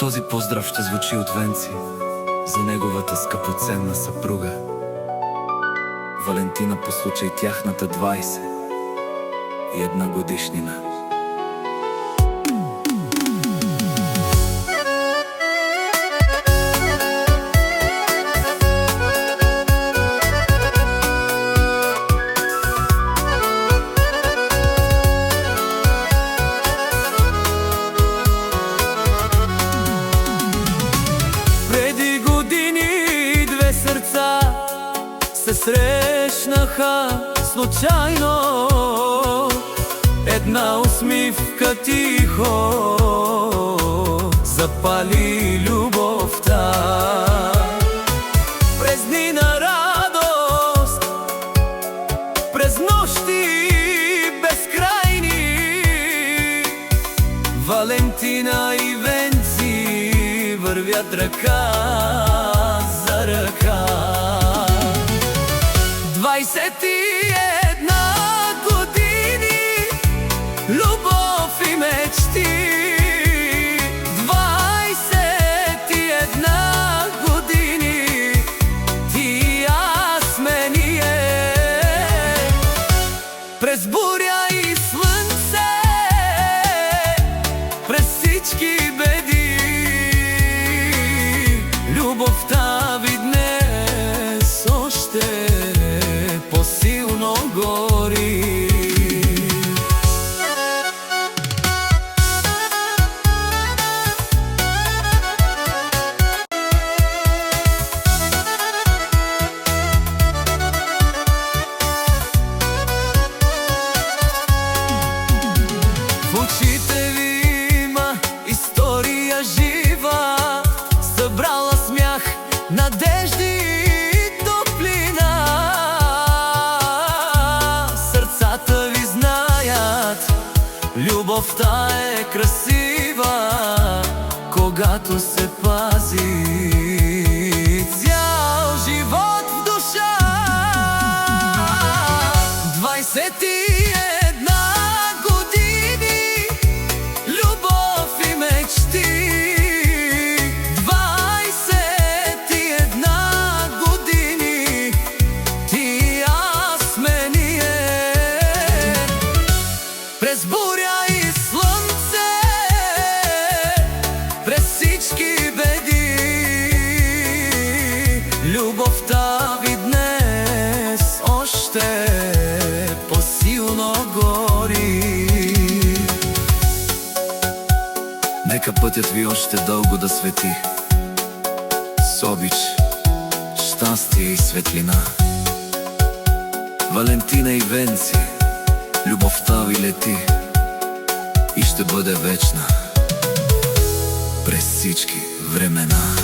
Този поздрав ще звучи от Венци за неговата скъпоценна съпруга Валентина по случай тяхната 21 годишнина. Се срещнаха случайно, една усмивка тихо запали любовта. През дни на радост, през нощи безкрайни, Валентина и Венци вървят ръка за ръка. 21 години, любов и мечти. 21 години, ти и аз сме ние. През буря и слънце, през всички беди, любовта ви днес още по-силно гори. В очите ви има история жива, събрала смях, надежди, любовта е красива, когато се пази. Цял живот в душа. 21 години, любов и мечти. 21 години, ти и аз сме ние. През буря и слънце, през всички беди, любовта ви днес още по-силно гори. Нека пътят ви още дълго да свети с обич, щастие и светлина. Валентина и Венци, любовта ви лети и ще бъде вечна през всички времена.